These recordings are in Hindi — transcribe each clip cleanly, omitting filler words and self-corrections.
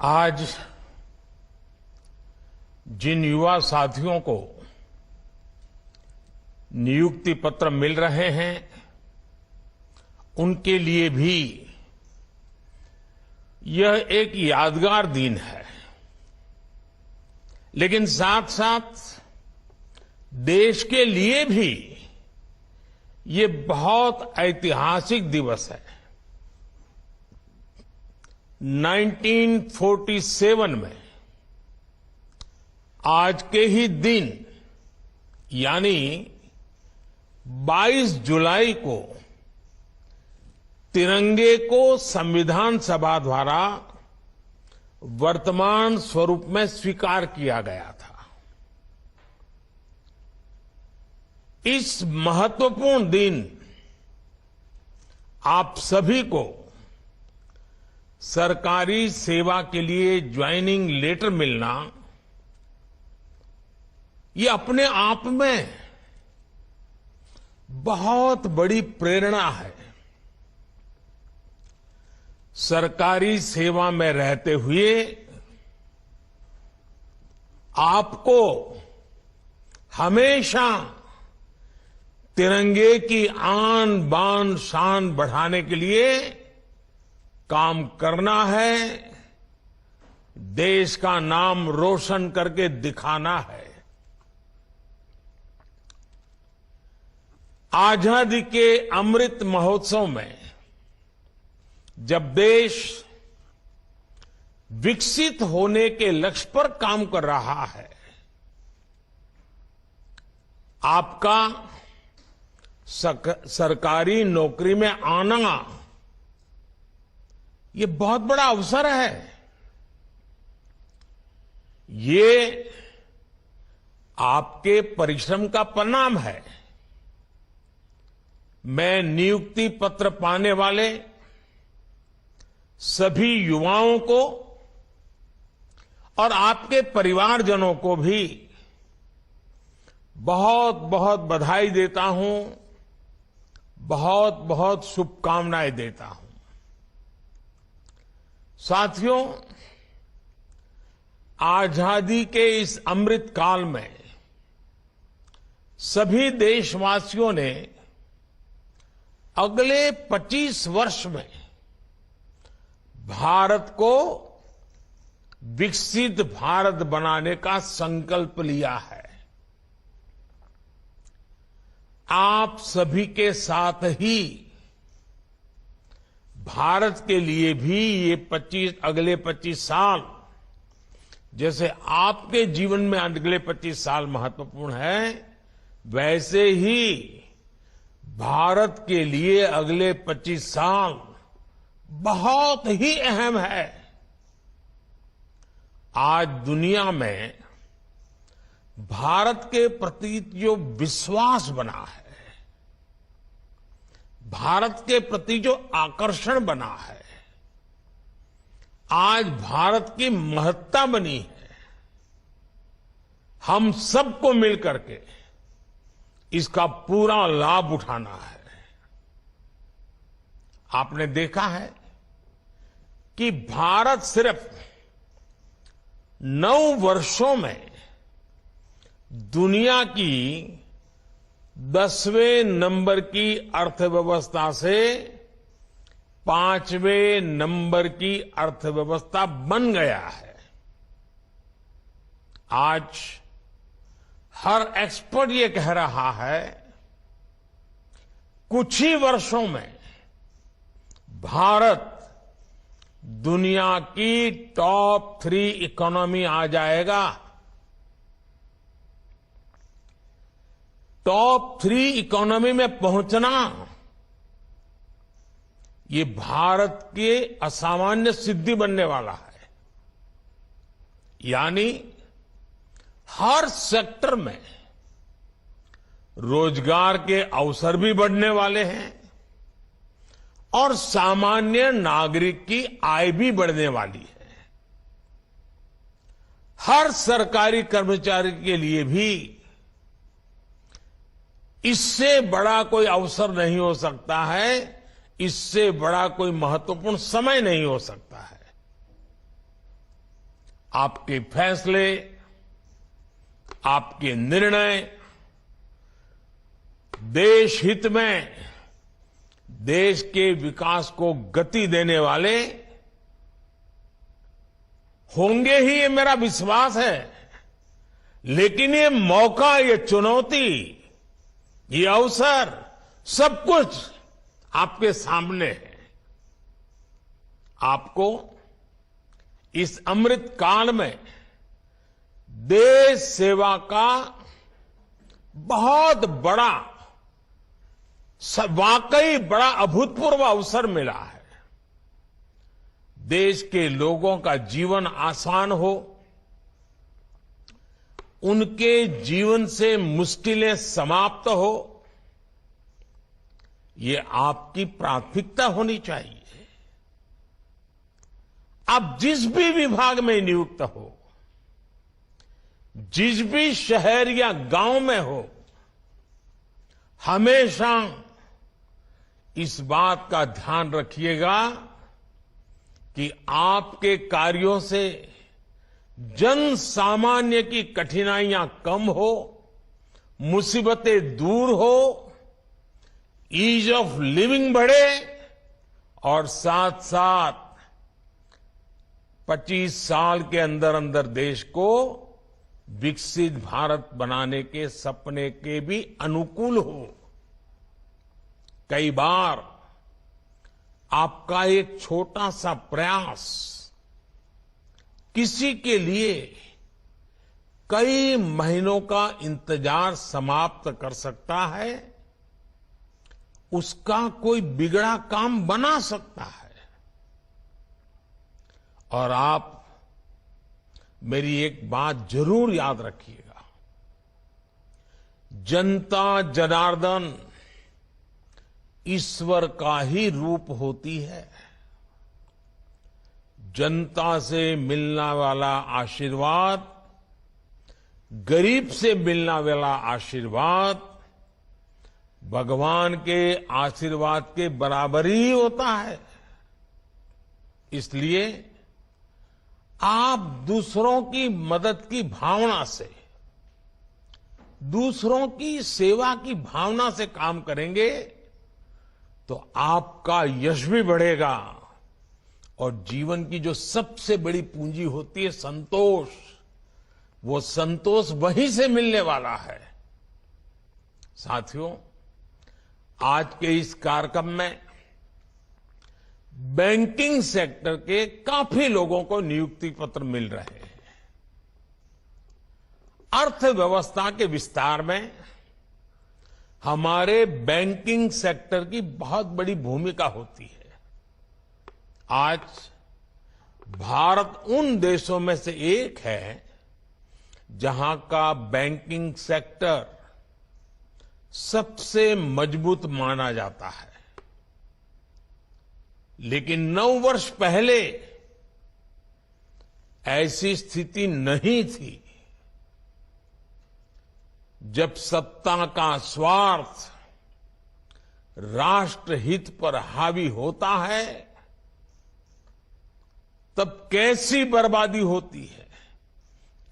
आज जिन युवा साथियों को नियुक्ति पत्र मिल रहे हैं उनके लिए भी यह एक यादगार दिन है, लेकिन साथ साथ देश के लिए भी ये बहुत ऐतिहासिक दिवस है। 1947 में आज के ही दिन यानी 22 जुलाई को तिरंगे को संविधान सभा द्वारा वर्तमान स्वरूप में स्वीकार किया गया था। इस महत्वपूर्ण दिन आप सभी को सरकारी सेवा के लिए ज्वाइनिंग लेटर मिलना ये अपने आप में बहुत बड़ी प्रेरणा है। सरकारी सेवा में रहते हुए आपको हमेशा तिरंगे की आन बान शान बढ़ाने के लिए काम करना है, देश का नाम रोशन करके दिखाना है। आजादी के अमृत महोत्सव में जब देश विकसित होने के लक्ष्य पर काम कर रहा है, आपका सरकारी नौकरी में आना ये बहुत बड़ा अवसर है। ये आपके परिश्रम का परिणाम है। मैं नियुक्ति पत्र पाने वाले सभी युवाओं को और आपके परिवारजनों को भी बहुत बहुत बधाई देता हूं, बहुत बहुत शुभकामनाएं देता हूं। साथियों, आजादी के इस अमृत काल में सभी देशवासियों ने अगले 25 वर्ष में भारत को विकसित भारत बनाने का संकल्प लिया है। आप सभी के साथ ही भारत के लिए भी ये अगले 25 साल, जैसे आपके जीवन में अगले 25 साल महत्वपूर्ण है, वैसे ही भारत के लिए अगले 25 साल बहुत ही अहम है। आज दुनिया में भारत के प्रति जो विश्वास बना है, भारत के प्रति जो आकर्षण बना है, आज भारत की महत्ता बनी है, हम सबको मिलकर के इसका पूरा लाभ उठाना है। आपने देखा है कि भारत सिर्फ 9 वर्षों में दुनिया की 10वें नंबर की अर्थव्यवस्था से 5वें नंबर की अर्थव्यवस्था बन गया है। आज हर एक्सपर्ट ये कह रहा है, कुछ ही वर्षों में भारत दुनिया की टॉप 3 इकोनॉमी आ जाएगा। टॉप 3 इकोनॉमी में पहुंचना ये भारत के असामान्य सिद्धि बनने वाला है। यानी हर सेक्टर में रोजगार के अवसर भी बढ़ने वाले हैं और सामान्य नागरिक की आय भी बढ़ने वाली है। हर सरकारी कर्मचारी के लिए भी इससे बड़ा कोई अवसर नहीं हो सकता है, इससे बड़ा कोई महत्वपूर्ण समय नहीं हो सकता है। आपके फैसले, आपके निर्णय देश हित में, देश के विकास को गति देने वाले होंगे ही, ये मेरा विश्वास है। लेकिन ये मौका, ये चुनौती, ये अवसर, सब कुछ आपके सामने है। आपको इस अमृत काल में देश सेवा का बहुत बड़ा, वाकई बड़ा अभूतपूर्व अवसर मिला है। देश के लोगों का जीवन आसान हो, उनके जीवन से मुश्किलें समाप्त हो, ये आपकी प्राथमिकता होनी चाहिए। आप जिस भी विभाग में नियुक्त हो, जिस भी शहर या गांव में हो, हमेशा इस बात का ध्यान रखिएगा कि आपके कार्यों से जन सामान्य की कठिनाइयां कम हो, मुसीबतें दूर हो, ईज ऑफ लिविंग बढ़े और साथ साथ 25 साल के अंदर अंदर देश को विकसित भारत बनाने के सपने के भी अनुकूल हो। कई बार आपका एक छोटा सा प्रयास किसी के लिए कई महीनों का इंतजार समाप्त कर सकता है, उसका कोई बिगड़ा काम बना सकता है। और आप मेरी एक बात जरूर याद रखिएगा, जनता जनार्दन ईश्वर का ही रूप होती है। जनता से मिलने वाला आशीर्वाद, गरीब से मिलने वाला आशीर्वाद भगवान के आशीर्वाद के बराबर ही होता है। इसलिए आप दूसरों की मदद की भावना से, दूसरों की सेवा की भावना से काम करेंगे तो आपका यश भी बढ़ेगा और जीवन की जो सबसे बड़ी पूंजी होती है संतोष, वो संतोष वहीं से मिलने वाला है। साथियों, आज के इस कार्यक्रम में बैंकिंग सेक्टर के काफी लोगों को नियुक्ति पत्र मिल रहे हैं। अर्थव्यवस्था के विस्तार में हमारे बैंकिंग सेक्टर की बहुत बड़ी भूमिका होती है। आज भारत उन देशों में से एक है जहां का बैंकिंग सेक्टर सबसे मजबूत माना जाता है। लेकिन 9 वर्ष पहले ऐसी स्थिति नहीं थी। जब सत्ता का स्वार्थ राष्ट्रहित पर हावी होता है, तब कैसी बर्बादी होती है,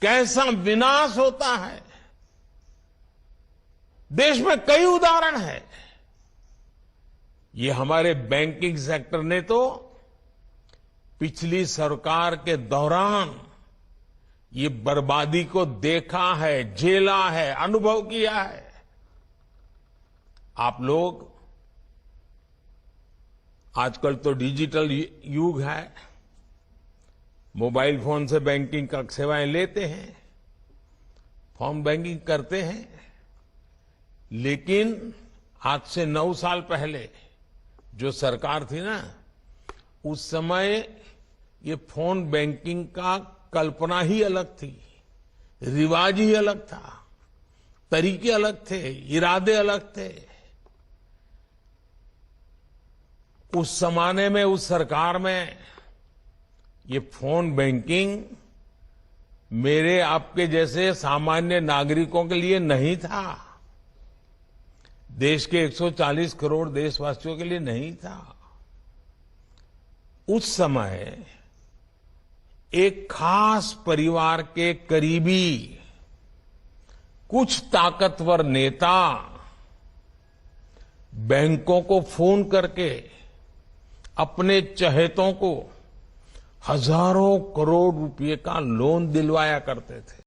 कैसा विनाश होता है। देश में कई उदाहरण हैं। ये हमारे बैंकिंग सेक्टर ने तो पिछली सरकार के दौरान ये बर्बादी को देखा है, झेला है, अनुभव किया है। आप लोग आजकल तो डिजिटल युग है, मोबाइल फोन से बैंकिंग का सेवाएं लेते हैं, फोन बैंकिंग करते हैं। लेकिन आज से 9 साल पहले जो सरकार थी ना, उस समय ये फोन बैंकिंग का कल्पना ही अलग थी, रिवाज ही अलग था, तरीके अलग थे, इरादे अलग थे। उस जमाने में, उस सरकार में ये फोन बैंकिंग मेरे आपके जैसे सामान्य नागरिकों के लिए नहीं था, देश के 140 करोड़ देशवासियों के लिए नहीं था। उस समय एक खास परिवार के करीबी कुछ ताकतवर नेता बैंकों को फोन करके अपने चहेतों को हजारों करोड़ रुपए का लोन दिलवाया करते थे।